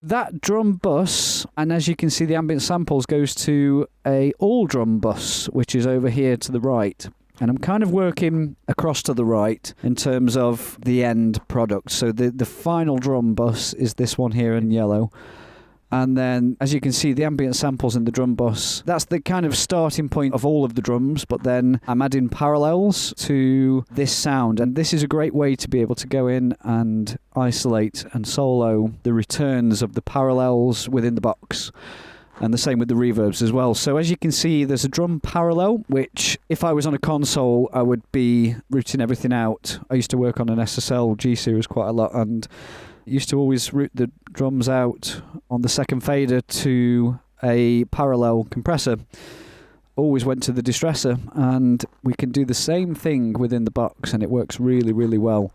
that drum bus, and as you can see the ambient samples, goes to a all drum bus, which is over here to the right. And I'm kind of working across to the right in terms of the end product. So the final drum bus is this one here in yellow. And then, as you can see, the ambient samples in the drum bus, that's the kind of starting point of all of the drums, but then I'm adding parallels to this sound. And this is a great way to be able to go in and isolate and solo the returns of the parallels within the box. And the same with the reverbs as well. So as you can see, there's a drum parallel, which if I was on a console, I would be routing everything out. I used to work on an SSL G-Series quite a lot, and used to always route the drums out on the second fader to a parallel compressor. Always went to the distressor, and we can do the same thing within the box, and it works really, really well.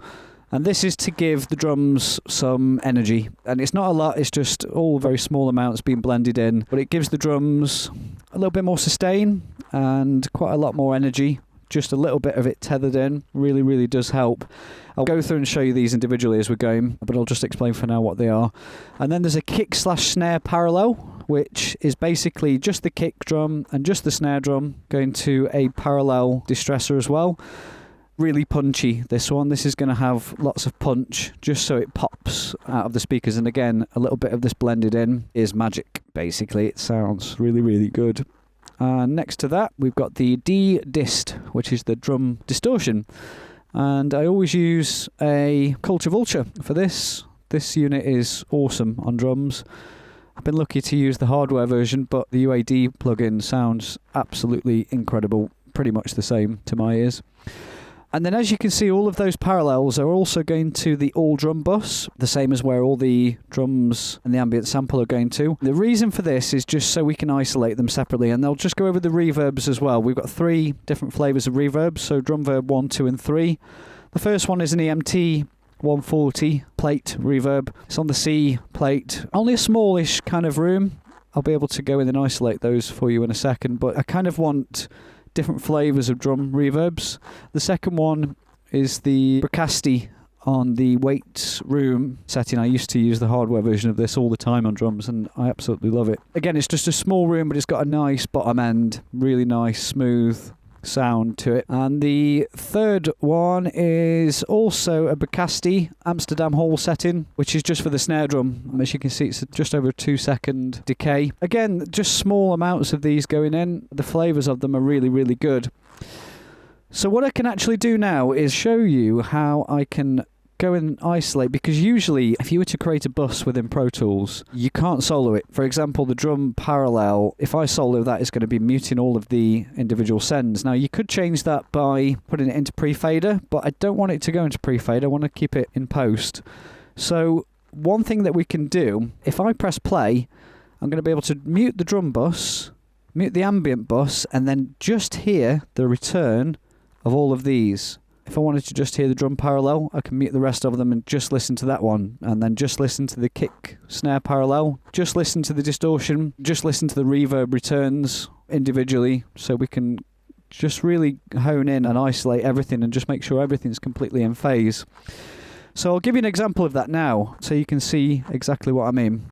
And this is to give the drums some energy. And it's not a lot, it's just all very small amounts being blended in, but it gives the drums a little bit more sustain and quite a lot more energy. Just a little bit of it tethered in really, really does help. I'll go through and show you these individually as we're going, but I'll just explain for now what they are. And then there's a kick/snare parallel, which is basically just the kick drum and just the snare drum going to a parallel distressor as well. Really punchy, this one. This is going to have lots of punch just so it pops out of the speakers. And again, a little bit of this blended in is magic, basically. It sounds really, really good. Next to that, we've got the D-Dist, which is the drum distortion. And I always use a Culture Vulture for this. This unit is awesome on drums. I've been lucky to use the hardware version, but the UAD plugin sounds absolutely incredible. Pretty much the same to my ears. And then as you can see, all of those parallels are also going to the all drum bus, the same as where all the drums and the ambient sample are going to. The reason for this is just so we can isolate them separately, and they'll just go over the reverbs as well. We've got 3 different flavors of reverbs, so drum verb 1, 2 and 3. The first one is an EMT 140 plate reverb. It's on the C plate, only a smallish kind of room. I'll be able to go in and isolate those for you in a second, but I kind of want different flavors of drum reverbs. The second one is the Bricasti on the weights room setting. I used to use the hardware version of this all the time on drums, and I absolutely love it. Again, it's just a small room, but it's got a nice bottom end, really nice, smooth sound to it. And the third one is also a Bricasti Amsterdam Hall setting, which is just for the snare drum. As you can see, it's just over a 2-second decay. Again, just small amounts of these going in. The flavors of them are really, really good. So what I can actually do now is show you how I can go and isolate, because usually if you were to create a bus within Pro Tools, you can't solo it. For example, the drum parallel, if I solo that, it's going to be muting all of the individual sends. Now you could change that by putting it into pre-fader, but I don't want it to go into pre-fader, I want to keep it in post. So one thing that we can do, if I press play, I'm going to be able to mute the drum bus, mute the ambient bus, and then just hear the return of all of these. If I wanted to just hear the drum parallel, I can mute the rest of them and just listen to that one. And then just listen to the kick snare parallel. Just listen to the distortion. Just listen to the reverb returns individually. So we can just really hone in and isolate everything and just make sure everything's completely in phase. So I'll give you an example of that now so you can see exactly what I mean.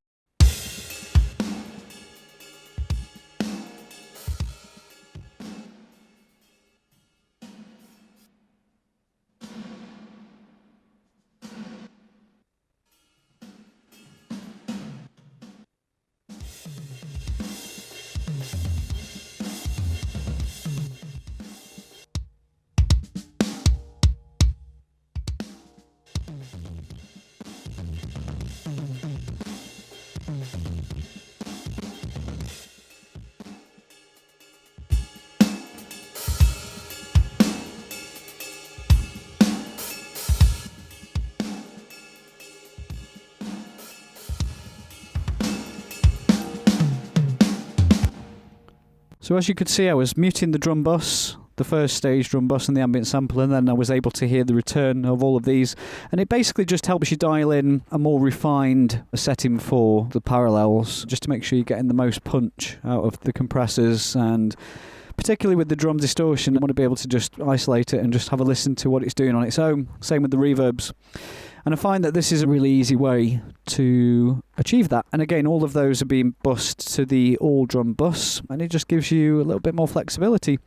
So as you could see, I was muting the drum bus, the first stage drum bus and the ambient sample, and then I was able to hear the return of all of these. And it basically just helps you dial in a more refined setting for the parallels, just to make sure you're getting the most punch out of the compressors. And particularly with the drum distortion, I want to be able to just isolate it and just have a listen to what it's doing on its own. Same with the reverbs. And I find that this is a really easy way to achieve that. And again, all of those are being bussed to the all drum bus, and it just gives you a little bit more flexibility.